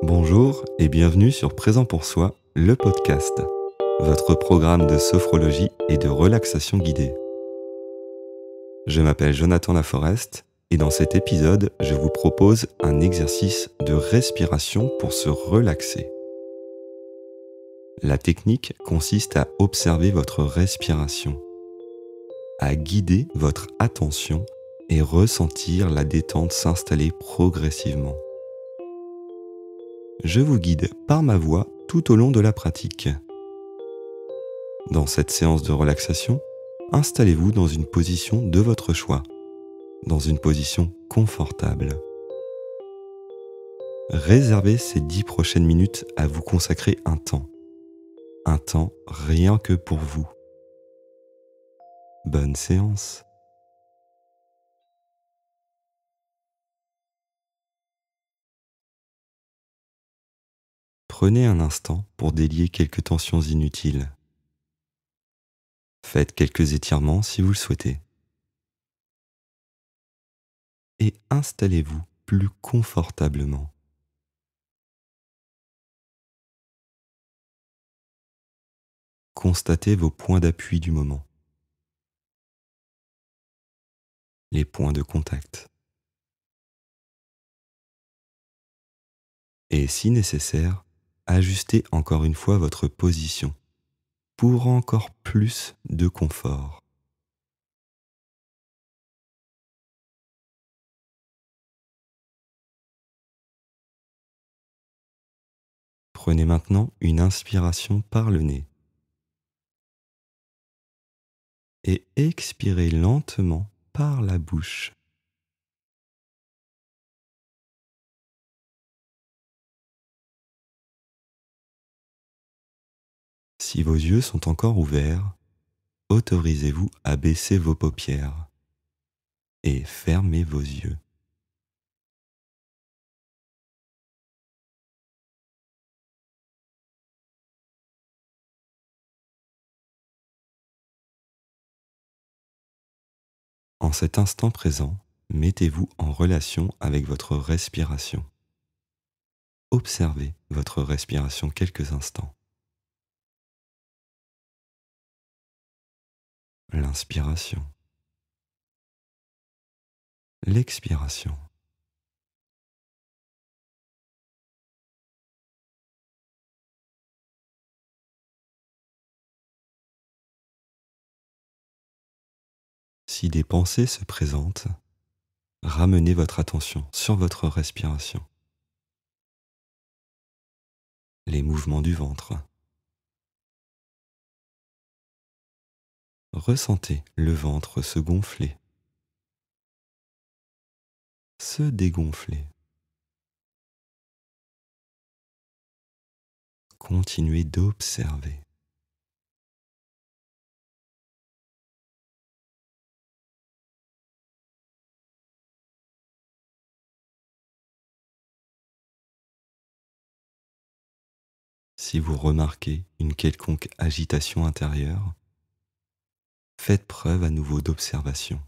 Bonjour et bienvenue sur Présent pour soi, le podcast, votre programme de sophrologie et de relaxation guidée. Je m'appelle Jonathan Laforest et dans cet épisode, je vous propose un exercice de respiration pour se relaxer. La technique consiste à observer votre respiration, à guider votre attention et ressentir la détente s'installer progressivement. Je vous guide par ma voix tout au long de la pratique. Dans cette séance de relaxation, installez-vous dans une position de votre choix, dans une position confortable. Réservez ces 10 prochaines minutes à vous consacrer un temps rien que pour vous. Bonne séance. Prenez un instant pour délier quelques tensions inutiles. Faites quelques étirements si vous le souhaitez. Et installez-vous plus confortablement. Constatez vos points d'appui du moment. Les points de contact. Et si nécessaire, ajustez encore une fois votre position pour encore plus de confort. Prenez maintenant une inspiration par le nez et expirez lentement par la bouche. Si vos yeux sont encore ouverts, autorisez-vous à baisser vos paupières et fermez vos yeux. En cet instant présent, mettez-vous en relation avec votre respiration. Observez votre respiration quelques instants. L'inspiration. L'expiration. Si des pensées se présentent, ramenez votre attention sur votre respiration. Les mouvements du ventre. Ressentez le ventre se gonfler, se dégonfler. Continuez d'observer. Si vous remarquez une quelconque agitation intérieure, faites preuve à nouveau d'observation.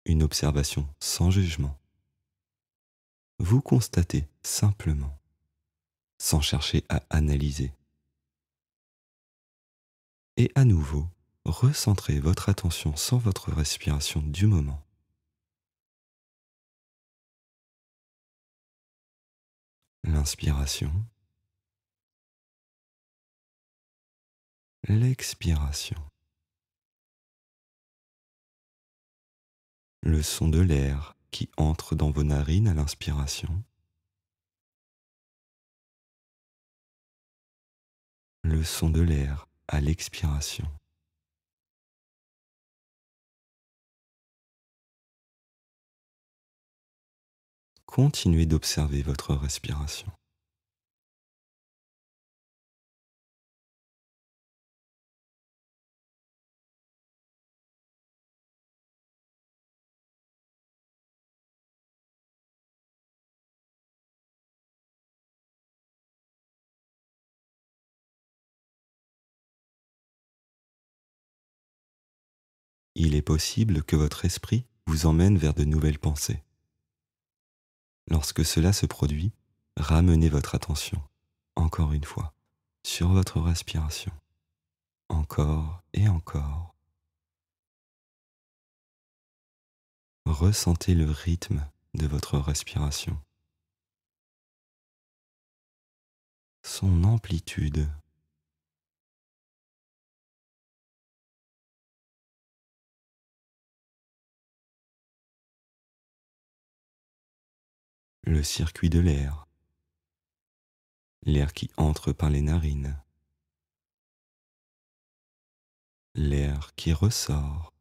Une observation sans jugement. Vous constatez simplement, sans chercher à analyser. Et à nouveau, recentrez votre attention sur votre respiration du moment. L'inspiration, l'expiration. Le son de l'air qui entre dans vos narines à l'inspiration. Le son de l'air à l'expiration. Continuez d'observer votre respiration. Il est possible que votre esprit vous emmène vers de nouvelles pensées. Lorsque cela se produit, ramenez votre attention, encore une fois, sur votre respiration, encore et encore. Ressentez le rythme de votre respiration, son amplitude. Le circuit de l'air qui entre par les narines, l'air qui ressort.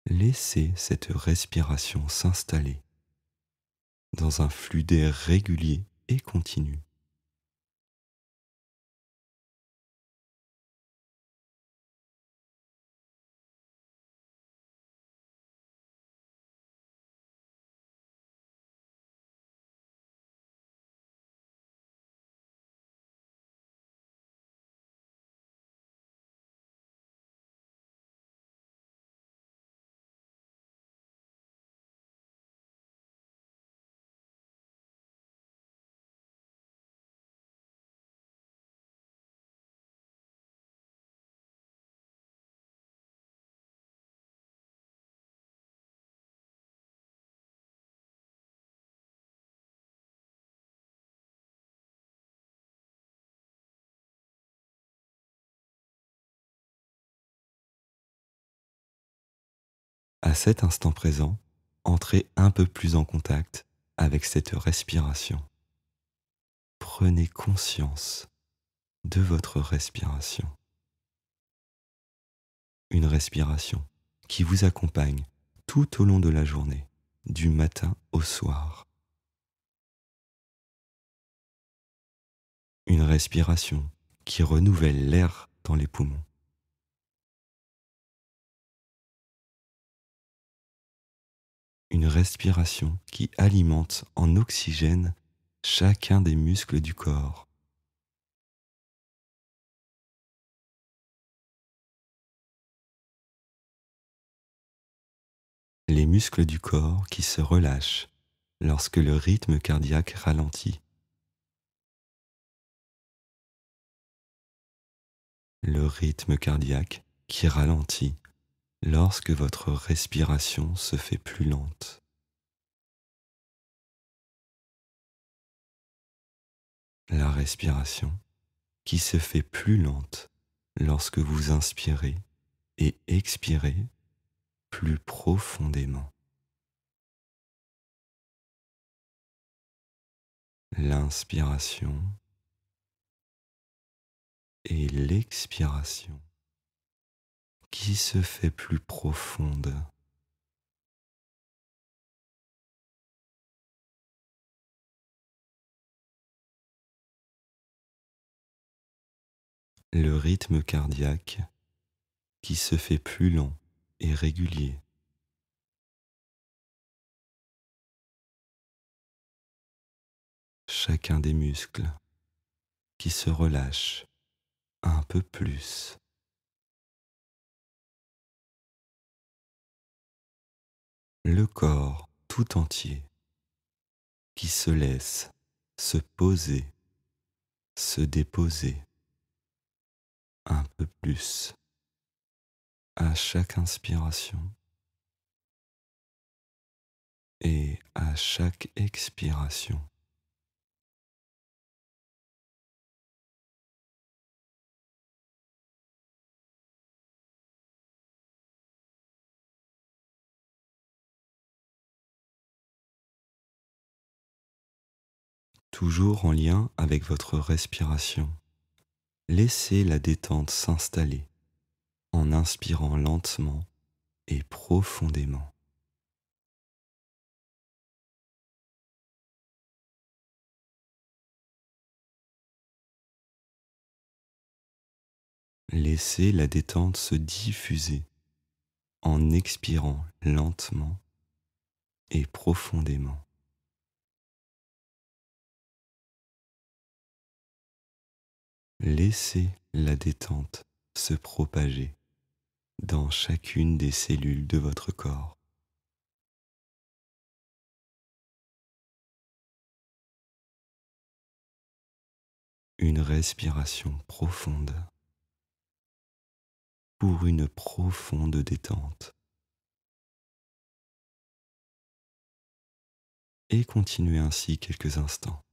Laissez cette respiration s'installer dans un flux d'air régulier et continu. À cet instant présent, entrez un peu plus en contact avec cette respiration. Prenez conscience de votre respiration. Une respiration qui vous accompagne tout au long de la journée, du matin au soir. Une respiration qui renouvelle l'air dans les poumons. Une respiration qui alimente en oxygène chacun des muscles du corps. Les muscles du corps qui se relâchent lorsque le rythme cardiaque ralentit. Le rythme cardiaque qui ralentit lorsque votre respiration se fait plus lente. La respiration qui se fait plus lente lorsque vous inspirez et expirez plus profondément. L'inspiration et l'expiration qui se fait plus profonde. Le rythme cardiaque qui se fait plus lent et régulier. Chacun des muscles qui se relâche un peu plus. Le corps tout entier qui se laisse se poser, se déposer un peu plus à chaque inspiration et à chaque expiration. Toujours en lien avec votre respiration, laissez la détente s'installer en inspirant lentement et profondément. Laissez la détente se diffuser en expirant lentement et profondément. Laissez la détente se propager dans chacune des cellules de votre corps. une respiration profonde pour une profonde détente. Et continuez ainsi quelques instants.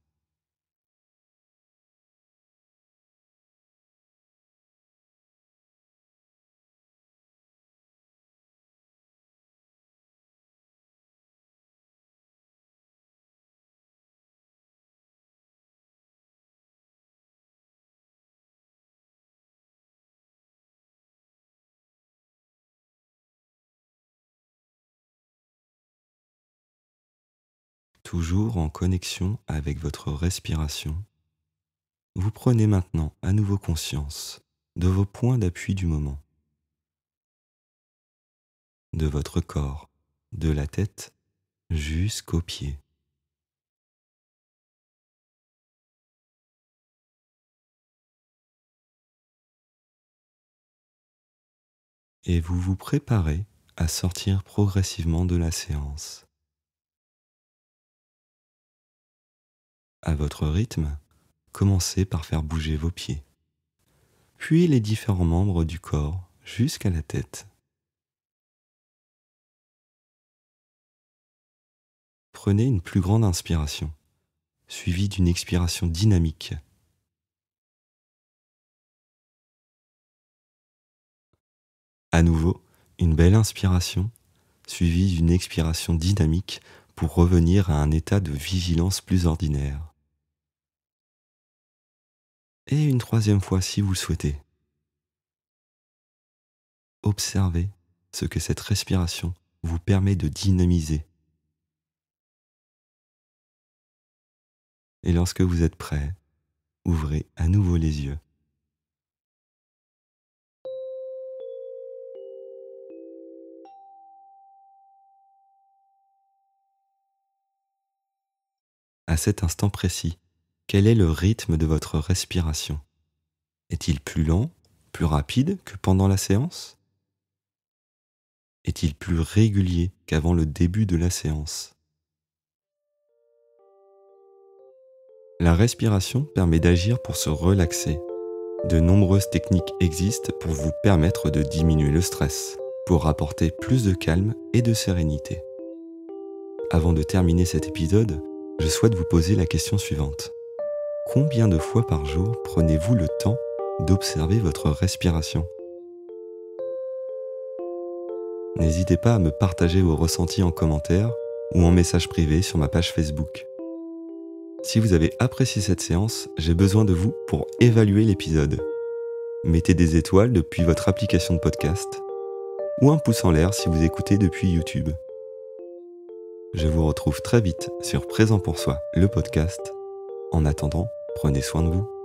Toujours en connexion avec votre respiration, vous prenez maintenant à nouveau conscience de vos points d'appui du moment, de votre corps, de la tête jusqu'aux pieds. Et vous vous préparez à sortir progressivement de la séance. À votre rythme, commencez par faire bouger vos pieds, puis les différents membres du corps jusqu'à la tête. Prenez une plus grande inspiration, suivie d'une expiration dynamique. À nouveau, une belle inspiration, suivie d'une expiration dynamique pour revenir à un état de vigilance plus ordinaire. Et une troisième fois si vous le souhaitez. Observez ce que cette respiration vous permet de dynamiser. Et lorsque vous êtes prêt, ouvrez à nouveau les yeux. À cet instant précis, quel est le rythme de votre respiration? Est-il plus lent, plus rapide que pendant la séance? Est-il plus régulier qu'avant le début de la séance? La respiration permet d'agir pour se relaxer. De nombreuses techniques existent pour vous permettre de diminuer le stress, pour apporter plus de calme et de sérénité. Avant de terminer cet épisode, je souhaite vous poser la question suivante. Combien de fois par jour prenez-vous le temps d'observer votre respiration? N'hésitez pas à me partager vos ressentis en commentaire ou en message privé sur ma page Facebook. Si vous avez apprécié cette séance, j'ai besoin de vous pour évaluer l'épisode. Mettez des étoiles depuis votre application de podcast ou un pouce en l'air si vous écoutez depuis YouTube. Je vous retrouve très vite sur Présent pour soi, le podcast. En attendant, prenez soin de vous.